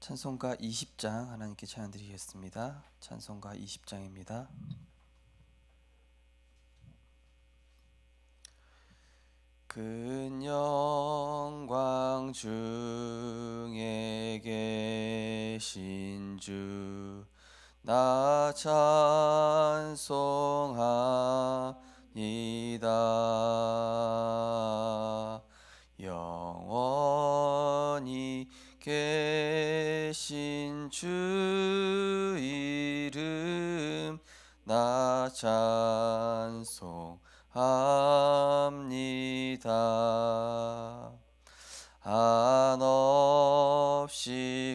찬송가 20장 하나님께 찬양 드리겠습니다. 찬송가 20장입니다. 큰 영광 중에 계신 주 나 찬송합니다. 영원히 계신 주 이름 나 찬송합니다. 한없이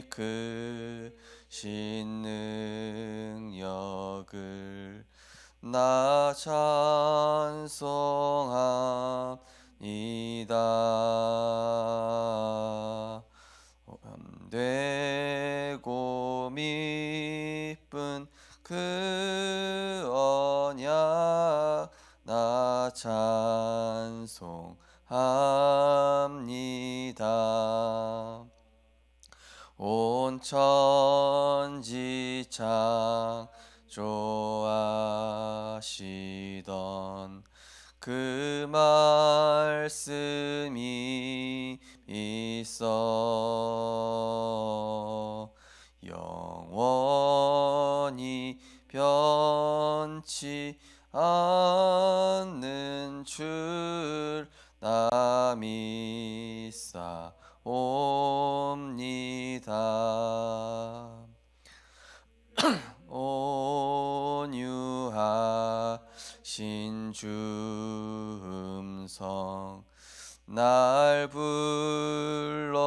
크신 능력을 나 찬송합니다. 되고 미쁜 그 언약 나 찬송합니다. 온 천지 창조하시던 그 말씀이 있어 영원히 변치 않는 줄 나 믿사옵니다. 온유하신 주 음성 날 불러주시고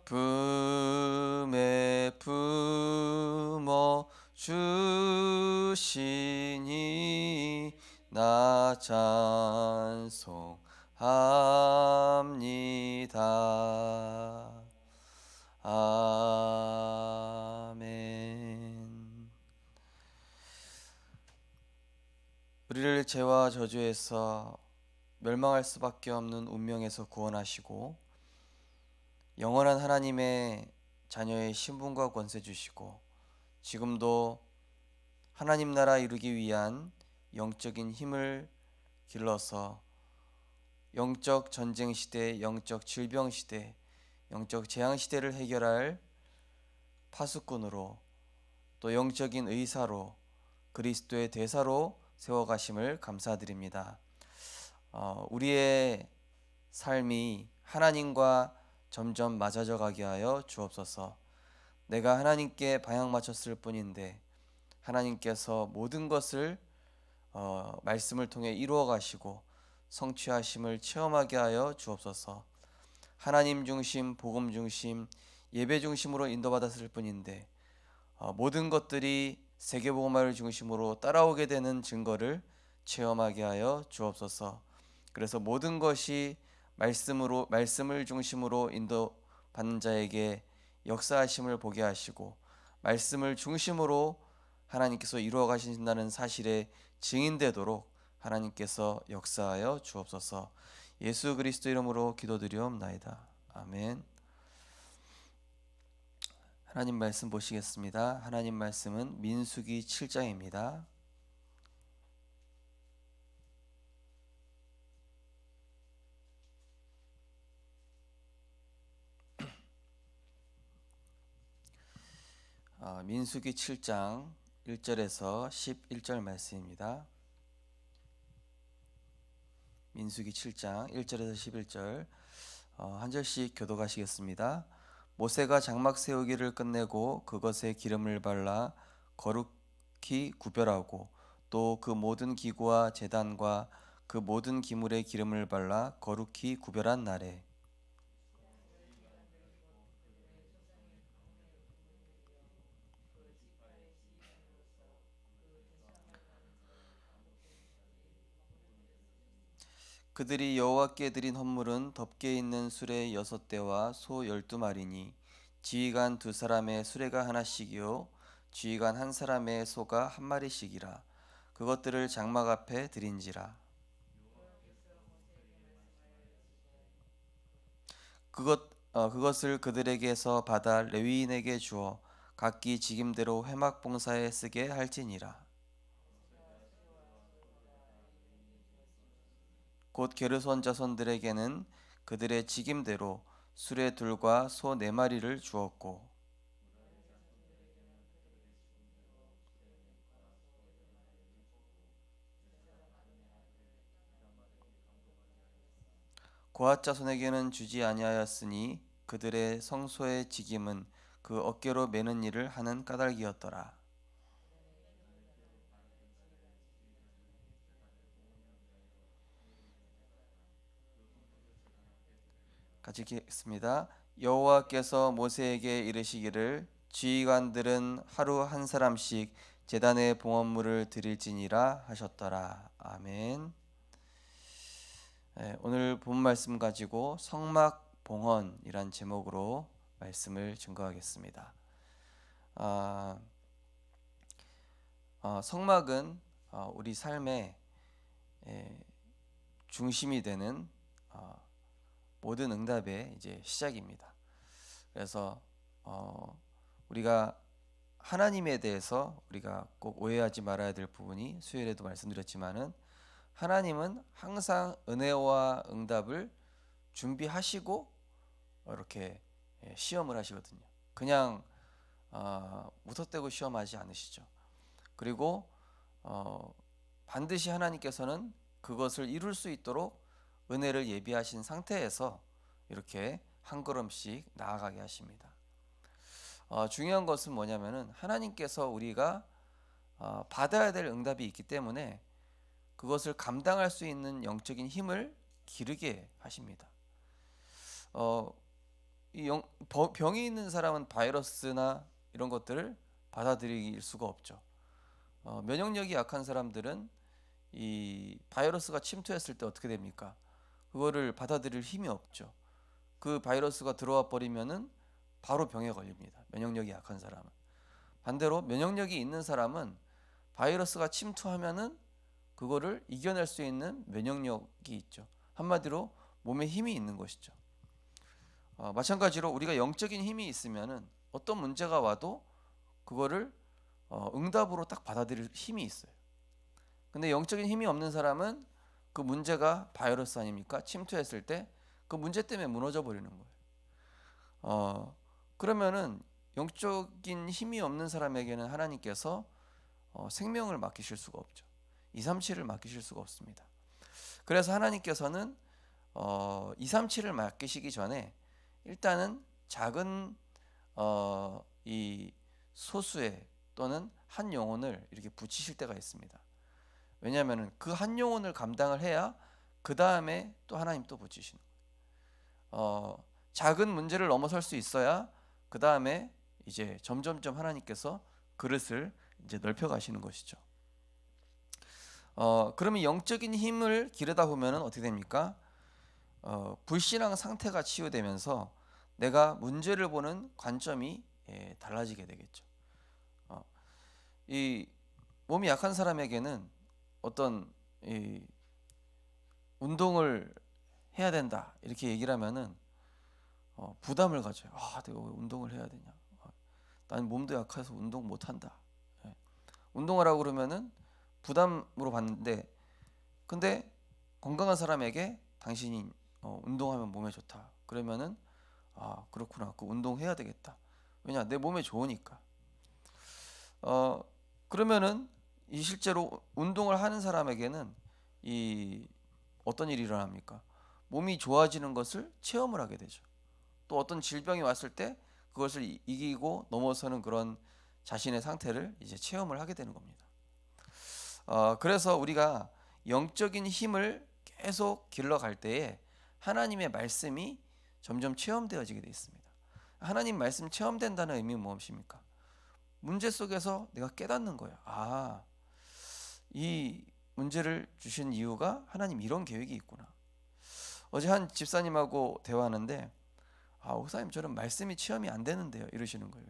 품에 품어 주시니 나 찬송합니다. 아멘. 우리를 죄와 저주에서 멸망할 수밖에 없는 운명에서 구원하시고 영원한 하나님의 자녀의 신분과 권세 주시고 지금도 하나님 나라 이루기 위한 영적인 힘을 길러서 영적 전쟁 시대, 영적 질병 시대, 영적 재앙 시대를 해결할 파수꾼으로 또 영적인 의사로 그리스도의 대사로 세워가심을 감사드립니다. 우리의 삶이 하나님과 점점 맞아져 가게 하여 주옵소서. 내가 하나님께 방향 맞췄을 뿐인데 하나님께서 모든 것을 말씀을 통해 이루어 가시고 성취하심을 체험하게 하여 주옵소서. 하나님 중심, 복음 중심, 예배 중심으로 인도받았을 뿐인데 모든 것들이 세계복음화를 중심으로 따라오게 되는 증거를 체험하게 하여 주옵소서. 그래서 모든 것이 말씀을 중심으로 인도받는 자에게 역사하심을 보게 하시고 말씀을 중심으로 하나님께서 이루어 가신다는 사실에 증인되도록 하나님께서 역사하여 주옵소서. 예수 그리스도 이름으로 기도드리옵나이다. 아멘. 하나님 말씀 보시겠습니다. 하나님 말씀은 민수기 7장입니다. 민수기 7장 1절에서 11절 말씀입니다. 민수기 7장 1절에서 11절 한 절씩 교독하시겠습니다. 모세가 장막 세우기를 끝내고 그것에 기름을 발라 거룩히 구별하고 또 그 모든 기구와 제단과 그 모든 기물에 기름을 발라 거룩히 구별한 날에 그들이 여호와께 드린 헌물은 덮개 있는 수레 6대와 소 12마리니 지휘관 2사람의 수레가 하나씩이요 지휘관 1사람의 소가 1마리씩이라. 그것들을 장막 앞에 드린지라. 그것을 그들에게서 받아 레위인에게 주어 각기 직임대로 회막 봉사에 쓰게 할지니라. 곧 게르손 자손들에게는 그들의 직임대로 수레 둘과 소 네 마리를 주었고, 고앗 자손에게는 주지 아니하였으니 그들의 성소의 직임은 그 어깨로 매는 일을 하는 까닭이었더라. 같이 읽겠습니다. 여호와께서 모세에게 이르시기를 지휘관들은 하루 한 사람씩 제단에 봉헌물을 드릴지니라 하셨더라. 아멘. 오늘 본 말씀 가지고 성막 봉헌이란 제목으로 말씀을 증거하겠습니다. 아, 성막은 우리 삶의 중심이 되는 모든 응답의 이제 시작입니다. 그래서 우리가 하나님에 대해서 우리가 꼭 오해하지 말아야 될 부분이 수요일에도 말씀드렸지만은 하나님은 항상 은혜와 응답을 준비하시고 이렇게 시험을 하시거든요. 그냥 무턱대고 시험하지 않으시죠. 그리고 반드시 하나님께서는 그것을 이룰 수 있도록 은혜를 예비하신 상태에서 이렇게 한 걸음씩 나아가게 하십니다. 중요한 것은 뭐냐면은 하나님께서 우리가 받아야 될 응답이 있기 때문에 그것을 감당할 수 있는 영적인 힘을 기르게 하십니다. 병이 있는 사람은 바이러스나 이런 것들을 받아들일 수가 없죠. 면역력이 약한 사람들은 이 바이러스가 침투했을 때 어떻게 됩니까? 그거를 받아들일 힘이 없죠. 그 바이러스가 들어와 버리면은 바로 병에 걸립니다. 면역력이 약한 사람은. 반대로 면역력이 있는 사람은 바이러스가 침투하면은 그거를 이겨낼 수 있는 면역력이 있죠. 한마디로 몸에 힘이 있는 것이죠. 마찬가지로 우리가 영적인 힘이 있으면은 어떤 문제가 와도 그거를 응답으로 딱 받아들일 힘이 있어요. 근데 영적인 힘이 없는 사람은 그 문제가 바이러스 아닙니까? 침투했을 때 그 문제 때문에 무너져 버리는 거예요. 그러면은 영적인 힘이 없는 사람에게는 하나님께서 생명을 맡기실 수가 없죠. 237을 맡기실 수가 없습니다. 그래서 하나님께서는 237을 맡기시기 전에 일단은 작은 이 소수의 또는 한 영혼을 이렇게 붙이실 때가 있습니다. 왜냐하면 그 한 영혼을 감당을 해야 그 다음에 또 하나님 또 붙이시는 거예요. 작은 문제를 넘어설 수 있어야 그 다음에 이제 점점점 하나님께서 그릇을 이제 넓혀 가시는 것이죠. 그러면 영적인 힘을 기르다 보면은 어떻게 됩니까? 불신앙 상태가 치유되면서 내가 문제를 보는 관점이 달라지게 되겠죠. 이 몸이 약한 사람에게는 어떤 이 운동을 해야 된다 이렇게 얘기를 하면은 부담을 가져요. 내가 왜 운동을 해야 되냐? 난 몸도 약해서 운동 못 한다. 운동하라고 그러면은 부담으로 받는데, 근데 건강한 사람에게 당신이 운동하면 몸에 좋다. 그러면은 그렇구나. 그 운동해야 되겠다. 왜냐? 내 몸에 좋으니까. 그러면은 이 실제로 운동을 하는 사람에게는 이 어떤 일이 일어납니까? 몸이 좋아지는 것을 체험을 하게 되죠. 또 어떤 질병이 왔을 때 그것을 이기고 넘어서는 그런 자신의 상태를 이제 체험을 하게 되는 겁니다. 그래서 우리가 영적인 힘을 계속 길러갈 때에 하나님의 말씀이 점점 체험되어지게 되어 있습니다. 하나님 말씀 체험된다는 의미는 무엇입니까? 문제 속에서 내가 깨닫는 거예요. 이 문제를 주신 이유가 하나님 이런 계획이 있구나. 어제 한 집사님하고 대화하는데 목사님 저는 말씀이 체험이 안 되는데요 이러시는 거예요.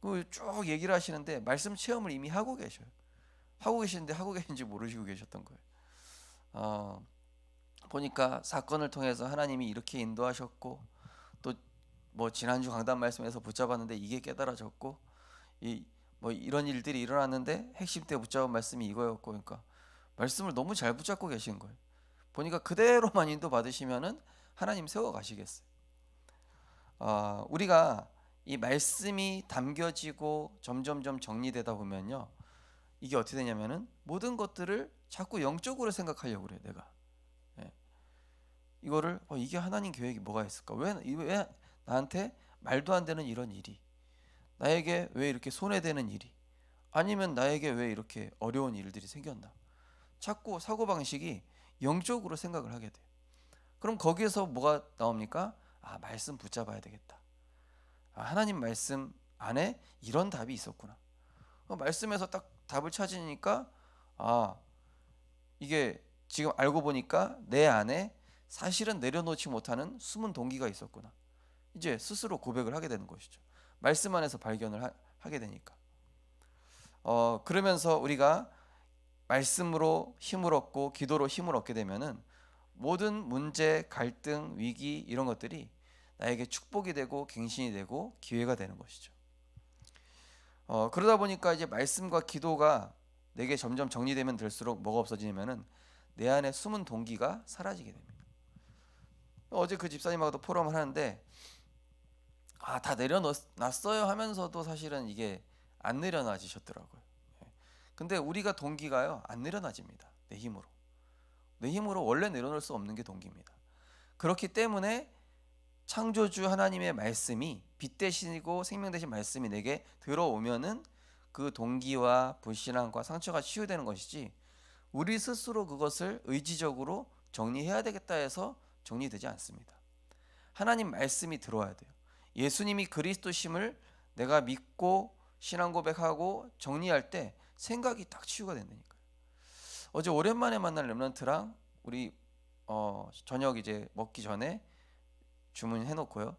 그래서 쭉 얘기를 하시는데 말씀 체험을 이미 하고 계셔요. 하고 계시는데 하고 계신지 모르시고 계셨던 거예요. 보니까 사건을 통해서 하나님이 이렇게 인도하셨고, 또 뭐 지난주 강단 말씀에서 붙잡았는데 이게 깨달아졌고, 이 뭐 이런 일들이 일어났는데 핵심 때 붙잡은 말씀이 이거였고, 그러니까 말씀을 너무 잘 붙잡고 계신 거예요. 보니까 그대로만 인도 받으시면은 하나님 세워 가시겠어요. 우리가 이 말씀이 담겨지고 점점점 정리되다 보면요, 이게 어떻게 되냐면은 모든 것들을 자꾸 영적으로 생각하려고 그래요. 내가 이거를 이게 하나님 계획이 뭐가 있을까? 왜 나한테 말도 안 되는 이런 일이, 나에게 왜 이렇게 손해되는 일이, 아니면 나에게 왜 이렇게 어려운 일들이 생겼나? 자꾸 사고방식이 영적으로 생각을 하게 돼요. 그럼 거기에서 뭐가 나옵니까? 말씀 붙잡아야 되겠다. 하나님 말씀 안에 이런 답이 있었구나. 말씀에서 딱 답을 찾으니까 이게 지금 알고 보니까 내 안에 사실은 내려놓지 못하는 숨은 동기가 있었구나. 이제 스스로 고백을 하게 되는 것이죠. 말씀 안에서 발견을 하게 되니까. 그러면서 우리가 말씀으로 힘을 얻고 기도로 힘을 얻게 되면은 모든 문제, 갈등, 위기 이런 것들이 나에게 축복이 되고 갱신이 되고 기회가 되는 것이죠. 그러다 보니까 이제 말씀과 기도가 내게 점점 정리되면 될수록 뭐가 없어지냐면은 내 안에 숨은 동기가 사라지게 됩니다. 어제 그 집사님하고도 포럼을 하는데 다 내려놨어요 하면서도 사실은 이게 안 내려놔지셨더라고요. 근데 우리가 동기가요 안 내려놔집니다. 내 힘으로 원래 내려놓을 수 없는 게 동기입니다. 그렇기 때문에 창조주 하나님의 말씀이 빛 되시고 생명 되신 말씀이 내게 들어오면은 그 동기와 불신앙과 상처가 치유되는 것이지, 우리 스스로 그것을 의지적으로 정리해야 되겠다 해서 정리되지 않습니다. 하나님 말씀이 들어와야 돼요. 예수님이 그리스도심을 내가 믿고 신앙 고백하고 정리할 때 생각이 딱 치유가 된다니까요. 어제 오랜만에 만난 렘넌트랑 우리 저녁 이제 먹기 전에 주문해 놓고요,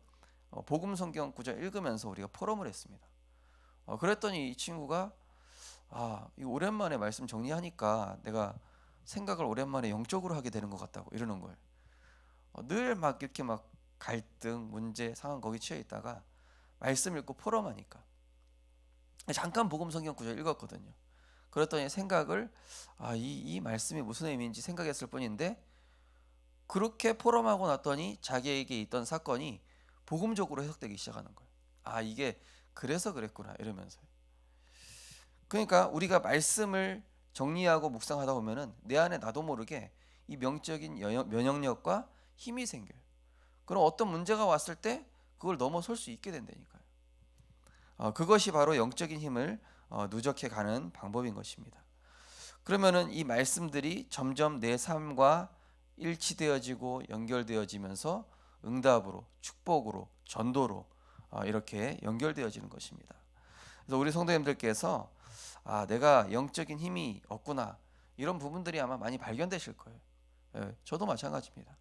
복음 성경 구절 읽으면서 우리가 포럼을 했습니다. 그랬더니 이 친구가 이 오랜만에 말씀 정리하니까 내가 생각을 오랜만에 영적으로 하게 되는 것 같다고 이러는 거예요. 늘 막 이렇게 막 갈등, 문제, 상황 거기 치여 있다가 말씀 읽고 포럼하니까 잠깐 복음 성경 구절 읽었거든요. 그랬더니 생각을 이 말씀이 무슨 의미인지 생각했을 뿐인데, 그렇게 포럼하고 났더니 자기에게 있던 사건이 복음적으로 해석되기 시작하는 거예요. 이게 그래서 그랬구나 이러면서요. 그러니까 우리가 말씀을 정리하고 묵상하다 보면은 내 안에 나도 모르게 이 명적인 면역력과 힘이 생겨요. 그럼 어떤 문제가 왔을 때 그걸 넘어설 수 있게 된다니까요. 그것이 바로 영적인 힘을 누적해 가는 방법인 것입니다. 그러면은 이 말씀들이 점점 내 삶과 일치되어지고 연결되어지면서 응답으로, 축복으로, 전도로 이렇게 연결되어지는 것입니다. 그래서 우리 성도님들께서 내가 영적인 힘이 없구나, 이런 부분들이 아마 많이 발견되실 거예요. 저도 마찬가지입니다.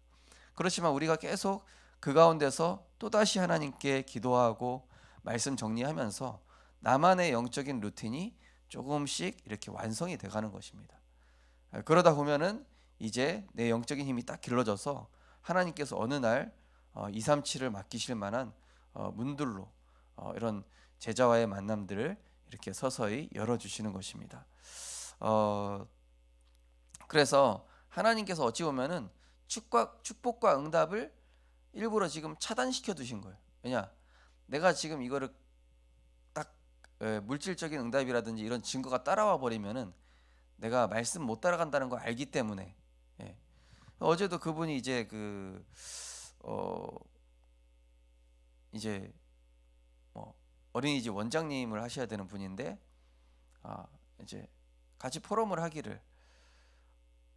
그렇지만 우리가 계속 그 가운데서 또다시 하나님께 기도하고 말씀 정리하면서 나만의 영적인 루틴이 조금씩 이렇게 완성이 돼가는 것입니다. 그러다 보면은 이제 내 영적인 힘이 딱 길러져서 하나님께서 어느 날 237을 맡기실 만한 문들로 이런 제자와의 만남들을 이렇게 서서히 열어주시는 것입니다. 그래서 하나님께서 어찌 보면은 축복과 응답을 일부러 지금 차단시켜 두신 거예요. 왜냐? 내가 지금 이거를 딱 물질적인 응답이라든지 이런 증거가 따라와 버리면은 내가 말씀 못 따라간다는 걸 알기 때문에. 어제도 그분이 이제 이제 뭐 어린이집 원장님을 하셔야 되는 분인데 이제 같이 포럼을 하기를,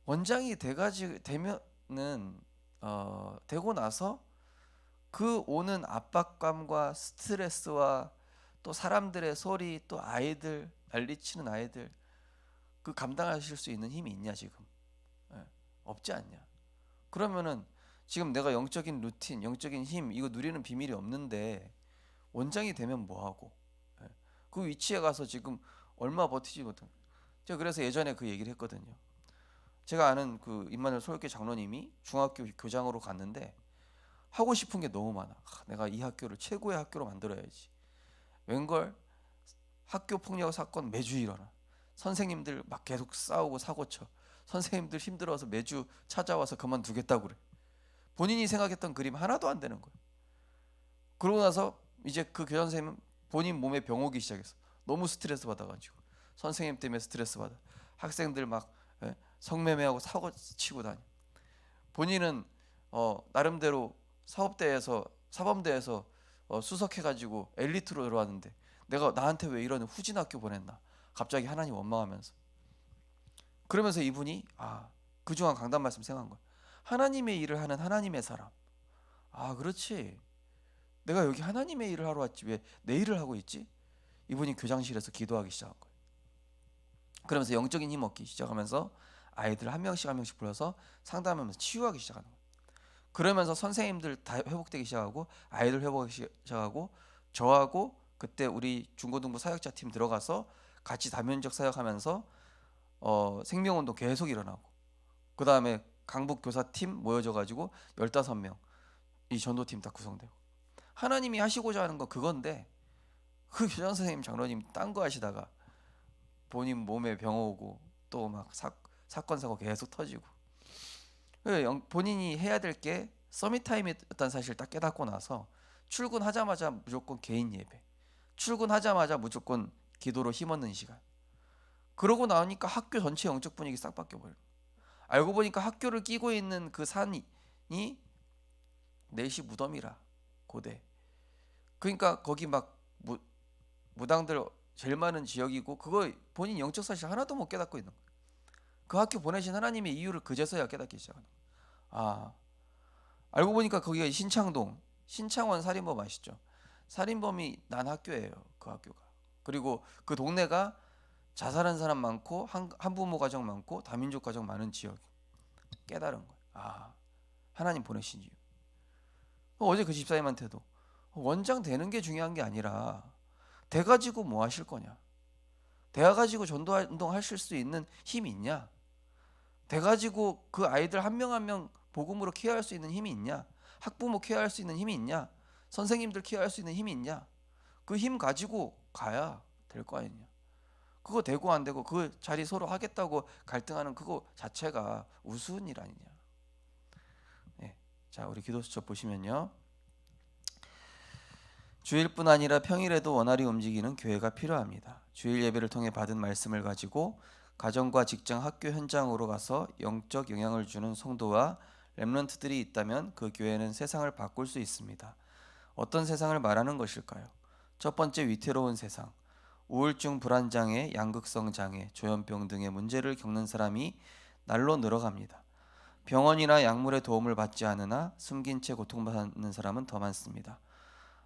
원장이 되면은 되고 나서 그 오는 압박감과 스트레스와 또 사람들의 소리, 또 아이들 난리치는 아이들, 그 감당하실 수 있는 힘이 있냐 지금? 없지 않냐? 그러면은 지금 내가 영적인 루틴, 영적인 힘 이거 누리는 비밀이 없는데 원장이 되면 뭐하고? 그 위치에 가서 지금 얼마 버티지 못한. 제가 그래서 예전에 그 얘기를 했거든요. 제가 아는 그 임마누엘 서울교회 장로님이 중학교 교장으로 갔는데 하고 싶은 게 너무 많아. 내가 이 학교를 최고의 학교로 만들어야지. 웬걸 학교 폭력 사건 매주 일어나. 선생님들 막 계속 싸우고 사고쳐. 선생님들 힘들어서 매주 찾아와서 그만두겠다고 그래. 본인이 생각했던 그림 하나도 안 되는 거야. 그러고 나서 이제 그 교장 선생님은 본인 몸에 병 오기 시작했어. 너무 스트레스 받아가지고 선생님 때문에 스트레스 받아. 학생들 막 성매매하고 사고 치고 다니. 본인은 나름대로 사범대에서 수석해가지고 엘리트로 들어왔는데 내가 나한테 왜 이런 후진 학교 보냈나? 갑자기 하나님 원망하면서. 그러면서 이분이 그중한 강단 말씀 생각한 거야. 하나님의 일을 하는 하나님의 사람. 그렇지. 내가 여기 하나님의 일을 하러 왔지 왜 내 일을 하고 있지? 이분이 교장실에서 기도하기 시작한 거예요. 그러면서 영적인 힘 얻기 시작하면서 아이들 한 명씩 불러서 상담하면서 치유하기 시작하는 거예요. 그러면서 선생님들 다 회복되기 시작하고 아이들 회복하기 시작하고 저하고 그때 우리 중고등부 사역자 팀 들어가서 같이 다면적 사역하면서 생명운동 계속 일어나고 그 다음에 강북 교사팀 모여져 가지고 15명 이 전도팀 다 구성되고 하나님이 하시고자 하는 건 그건데 그 교장 선생님 장로님 딴 거 하시다가 본인 몸에 병 오고 또 막 사건 사고 계속 터지고 본인이 해야 될 게 서밋타임이었다는 사실을 딱 깨닫고 나서 출근하자마자 무조건 개인 예배, 출근하자마자 무조건 기도로 힘없는 시간. 그러고 나오니까 학교 전체 영적 분위기 싹 바뀌어 버려요. 알고 보니까 학교를 끼고 있는 그 산이 내시 무덤이라 고대. 그러니까 거기 막 무당들 제일 많은 지역이고 그거 본인 영적 사실 하나도 못 깨닫고 있는 거예요. 그 학교 보내신 하나님의 이유를 그제서야 깨닫기 시작하는 거예요. 알고 보니까 거기가 신창원 살인범 아시죠? 살인범이 난 학교예요. 그 학교가. 그리고 그 동네가 자살한 사람 많고 한부모 가정 많고 다민족 가정 많은 지역. 깨달은 거예요. 하나님 보내신 이유. 어제 그 집사님한테도 원장 되는 게 중요한 게 아니라 대 가지고 뭐 하실 거냐? 대 가지고 전도운동 하실 수 있는 힘이 있냐? 대 가지고 그 아이들 한 명 한 명 복음으로 케어할 수 있는 힘이 있냐? 학부모 케어할 수 있는 힘이 있냐? 선생님들 케어할 수 있는 힘이 있냐? 그 힘 가지고 가야 될 거 아니냐? 그거 되고 안 되고 그 자리 서로 하겠다고 갈등하는 그거 자체가 우스운 일 아니냐? 네. 자, 우리 기도 수첩 보시면요. 주일뿐 아니라 평일에도 원활히 움직이는 교회가 필요합니다. 주일 예배를 통해 받은 말씀을 가지고 가정과 직장, 학교 현장으로 가서 영적 영향을 주는 성도와 렘넌트들이 있다면 그 교회는 세상을 바꿀 수 있습니다. 어떤 세상을 말하는 것일까요? 첫 번째, 위태로운 세상. 우울증, 불안장애, 양극성 장애, 조현병 등의 문제를 겪는 사람이 날로 늘어갑니다. 병원이나 약물의 도움을 받지 않으나 숨긴 채 고통받는 사람은 더 많습니다.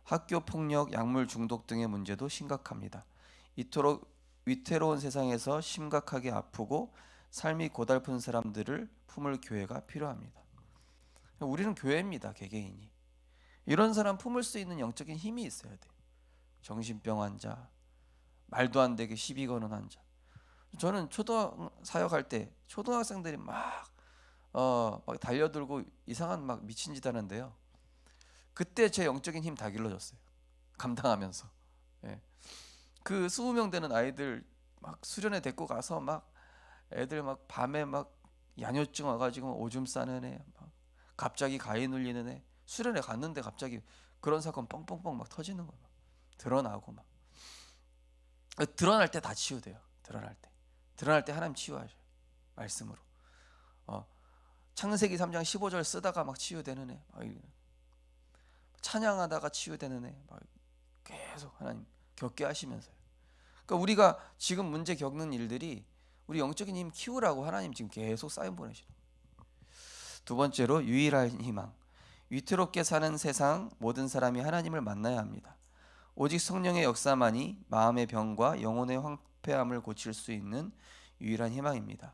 학교 폭력, 약물 중독 등의 문제도 심각합니다. 이토록 위태로운 세상에서 심각하게 아프고 삶이 고달픈 사람들을 품을 교회가 필요합니다. 우리는 교회입니다. 개개인이. 이런 사람 품을 수 있는 영적인 힘이 있어야 돼요. 정신병 환자, 말도 안 되게 시비 거는 환자. 저는 사역할 때 초등학생들이 막 달려들고 이상한 막 미친 짓 하는데요. 그때 제 영적인 힘 다 길러졌어요. 감당하면서. 예. 그 20명 되는 아이들 막 수련회 데리고 가서 막 애들 막 밤에 막 야뇨증 와가지고 오줌 싸는 애, 막 갑자기 가위 눌리는 애, 수련회 갔는데 갑자기 그런 사건 뻥뻥뻥 막 터지는 거야. 드러나고 막. 드러날 때 다 치유돼요. 드러날 때 하나님 치유하셔요. 말씀으로. 창세기 3장 15절 쓰다가 막 치유되는 애, 막 찬양하다가 치유되는 애, 막 계속 하나님 겪게 하시면서요. 그러니까 우리가 지금 문제 겪는 일들이 우리 영적인 힘 키우라고 하나님 지금 계속 사인 보내시는 거예요. 두 번째로 유일한 희망. 위태롭게 사는 세상 모든 사람이 하나님을 만나야 합니다. 오직 성령의 역사만이 마음의 병과 영혼의 황폐함을 고칠 수 있는 유일한 희망입니다.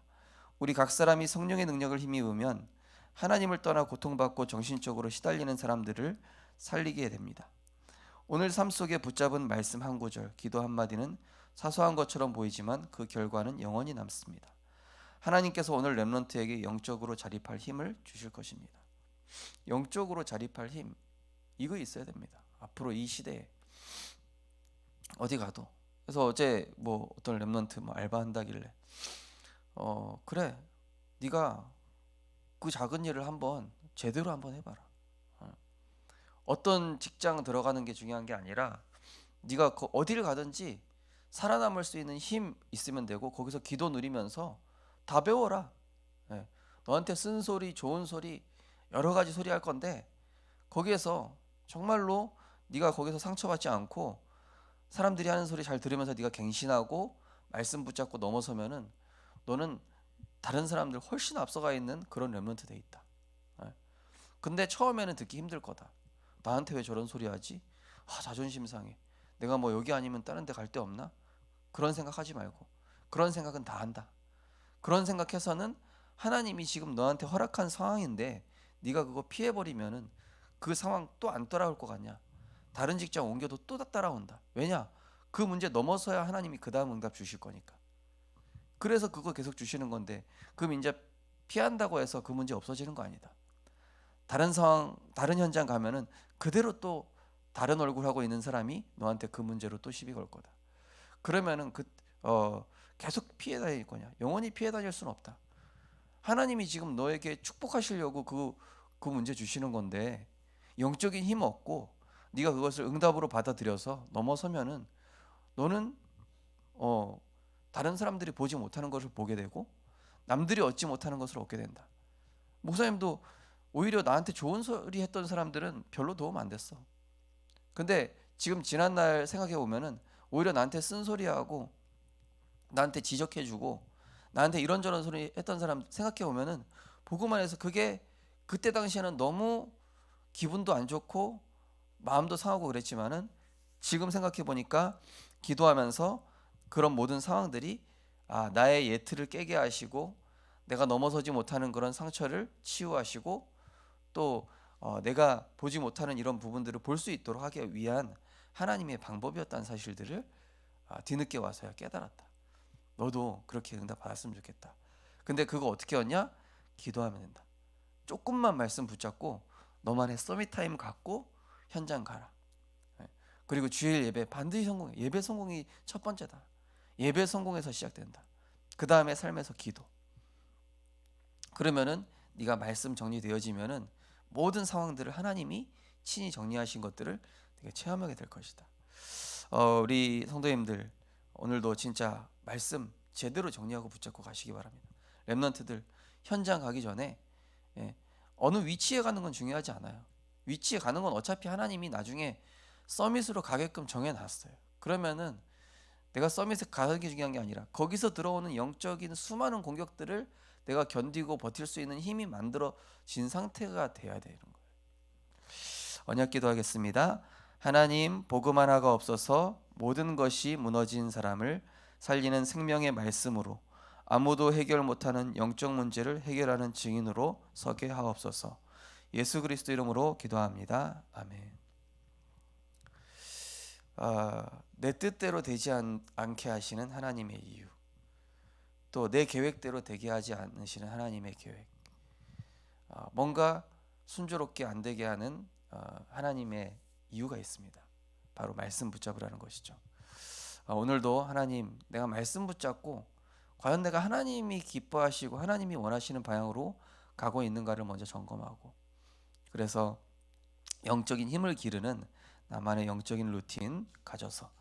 우리 각 사람이 성령의 능력을 힘입으면 하나님을 떠나 고통받고 정신적으로 시달리는 사람들을 살리게 됩니다. 오늘 삶 속에 붙잡은 말씀 한 구절, 기도 한마디는 사소한 것처럼 보이지만 그 결과는 영원히 남습니다. 하나님께서 오늘 렘넌트에게 영적으로 자립할 힘을 주실 것입니다. 영적으로 자립할 힘, 이거 있어야 됩니다. 앞으로 이 시대에 어디 가도. 그래서 어제 뭐 어떤 렘넌트 뭐 알바한다길래 그래, 네가 그 작은 일을 한번 제대로 한번 해봐라. 어떤 직장 들어가는 게 중요한 게 아니라 네가 어디를 가든지 살아남을 수 있는 힘 있으면 되고, 거기서 기도 누리면서 다 배워라. 예. 너한테 쓴 소리, 좋은 소리, 여러 가지 소리 할 건데, 거기에서 정말로 네가 거기서 상처받지 않고 사람들이 하는 소리 잘 들으면서 네가 갱신하고 말씀 붙잡고 넘어서면은 너는 다른 사람들 훨씬 앞서가 있는 그런 렘넌트 돼 있다. 예. 근데 처음에는 듣기 힘들 거다. 나한테 왜 저런 소리 하지? 자존심 상해. 내가 뭐 여기 아니면 다른 데 갈 데 없나? 그런 생각하지 말고, 그런 생각은 다 한다. 그런 생각해서는 하나님이 지금 너한테 허락한 상황인데 네가 그거 피해버리면은 그 상황 또 안 따라올 것 같냐? 다른 직장 옮겨도 또 따라온다. 왜냐? 그 문제 넘어서야 하나님이 그 다음 응답 주실 거니까. 그래서 그거 계속 주시는 건데, 그 문제 피한다고 해서 그 문제 없어지는 거 아니다. 다른 상황, 다른 현장 가면은 그대로 또 다른 얼굴 하고 있는 사람이 너한테 그 문제로 또 시비 걸 거다. 그러면은 계속 피해 다닐 거냐? 영원히 피해 다닐 수는 없다. 하나님이 지금 너에게 축복하시려고 그 문제 주시는 건데, 영적인 힘 얻고 네가 그것을 응답으로 받아들여서 넘어서면은 너는 다른 사람들이 보지 못하는 것을 보게 되고 남들이 얻지 못하는 것을 얻게 된다. 목사님도 오히려 나한테 좋은 소리 했던 사람들은 별로 도움 안 됐어. 근데 지금 지난날 생각해 보면은 오히려 나한테 쓴소리하고 나한테 지적해주고 나한테 이런저런 소리 했던 사람 생각해 보면은, 보고만 해서 그게 그때 당시에는 너무 기분도 안 좋고 마음도 상하고 그랬지만은, 지금 생각해 보니까 기도하면서 그런 모든 상황들이 나의 예틀을 깨게 하시고 내가 넘어서지 못하는 그런 상처를 치유하시고 또 내가 보지 못하는 이런 부분들을 볼 수 있도록 하기 위한 하나님의 방법이었다는 사실들을 뒤늦게 와서야 깨달았다. 너도 그렇게 응답 받았으면 좋겠다. 근데 그거 어떻게 얻냐? 기도하면 된다. 조금만 말씀 붙잡고 너만의 서밋 타임 갖고 현장 가라. 그리고 주일 예배 반드시 성공해. 예배 성공이 첫 번째다. 예배 성공에서 시작된다. 그 다음에 삶에서 기도. 그러면은 네가 말씀 정리되어지면은 모든 상황들을 하나님이 친히 정리하신 것들을 네가 체험하게 될 것이다. 우리 성도님들, 오늘도 진짜 말씀 제대로 정리하고 붙잡고 가시기 바랍니다. 렘넌트들 현장 가기 전에 어느 위치에 가는 건 중요하지 않아요. 위치에 가는 건 어차피 하나님이 나중에 서밋으로 가게끔 정해놨어요. 그러면은 내가 서밋에 가는 게 중요한 게 아니라 거기서 들어오는 영적인 수많은 공격들을 내가 견디고 버틸 수 있는 힘이 만들어진 상태가 돼야 되는 거예요. 언약 기도하겠습니다. 하나님, 복음 하나가 없어서 모든 것이 무너진 사람을 살리는 생명의 말씀으로 아무도 해결 못하는 영적 문제를 해결하는 증인으로 서게 하옵소서. 예수 그리스도 이름으로 기도합니다. 아멘. 내 뜻대로 되지 않게 하시는 하나님의 이유, 또 내 계획대로 되게 하지 않으시는 하나님의 계획, 뭔가 순조롭게 안 되게 하는 하나님의 이유가 있습니다. 바로 말씀 붙잡으라는 것이죠. 오늘도 하나님, 내가 말씀 붙잡고 과연 내가 하나님이 기뻐하시고 하나님이 원하시는 방향으로 가고 있는가를 먼저 점검하고, 그래서 영적인 힘을 기르는 나만의 영적인 루틴 가져서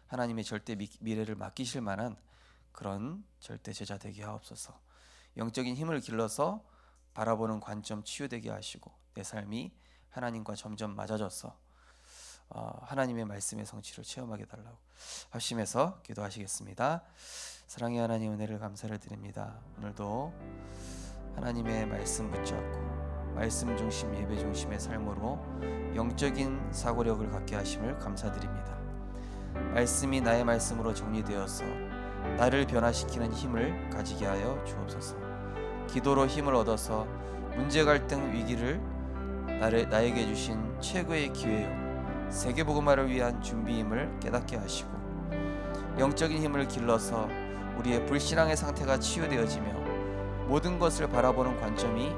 하나님의 절대 미래를 맡기실 만한 그런 절대 제자 되게 하옵소서. 영적인 힘을 길러서 바라보는 관점 치유되게 하시고 내 삶이 하나님과 점점 맞아져서 하나님의 말씀의 성취를 체험하게 달라고 합심해서 기도하시겠습니다. 사랑의 하나님, 은혜를 감사를 드립니다. 오늘도 하나님의 말씀 붙잡고 말씀 중심 예배 중심의 삶으로 영적인 사고력을 갖게 하심을 감사드립니다. 말씀이 나의 말씀으로 정리되어서 나를 변화시키는 힘을 가지게 하여 주옵소서. 기도로 힘을 얻어서 문제, 갈등, 위기를 나에게 주신 최고의 기회요 세계복음화를 위한 준비임을 깨닫게 하시고, 영적인 힘을 길러서 우리의 불신앙의 상태가 치유되어지며 모든 것을 바라보는 관점이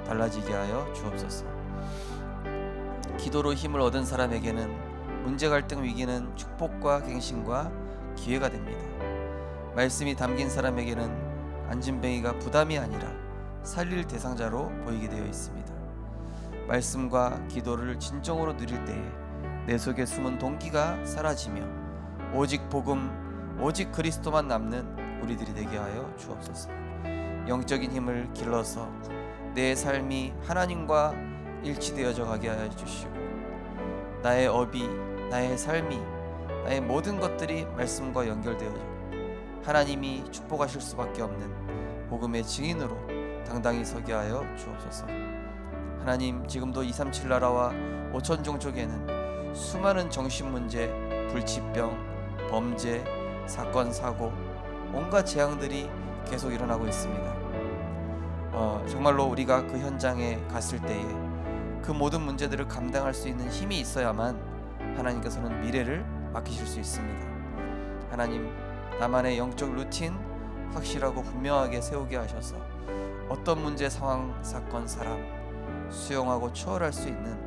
달라지게 하여 주옵소서. 기도로 힘을 얻은 사람에게는 문제, 갈등, 위기는 축복과 갱신과 기회가 됩니다. 말씀이 담긴 사람에게는 안진뱅이가 부담이 아니라 살릴 대상자로 보이게 되어 있습니다. 말씀과 기도를 진정으로 누릴 때에 내 속에 숨은 동기가 사라지며 오직 복음, 오직 그리스도만 남는 우리들이 되게 하여 주옵소서. 영적인 힘을 길러서 내 삶이 하나님과 일치되어져 가게 하여 주시고, 나의 업이, 나의 삶이, 나의 모든 것들이 말씀과 연결되어져 하나님이 축복하실 수밖에 없는 복음의 증인으로 당당히 서게 하여 주옵소서. 하나님, 지금도 237 나라와 5천 종족에는 수많은 정신문제, 불치병, 범죄, 사건, 사고, 온갖 재앙들이 계속 일어나고 있습니다. 정말로 우리가 그 현장에 갔을 때에 그 모든 문제들을 감당할 수 있는 힘이 있어야만 하나님께서는 미래를 맡기실 수 있습니다. 하나님, 나만의 영적 루틴 확실하고 분명하게 세우게 하셔서 어떤 문제, 상황, 사건, 사람 수용하고 초월할 수 있는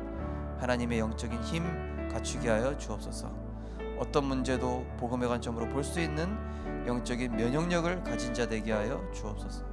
하나님의 영적인 힘 갖추게 하여 주옵소서. 어떤 문제도 복음의 관점으로 볼 수 있는 영적인 면역력을 가진 자 되게 하여 주옵소서.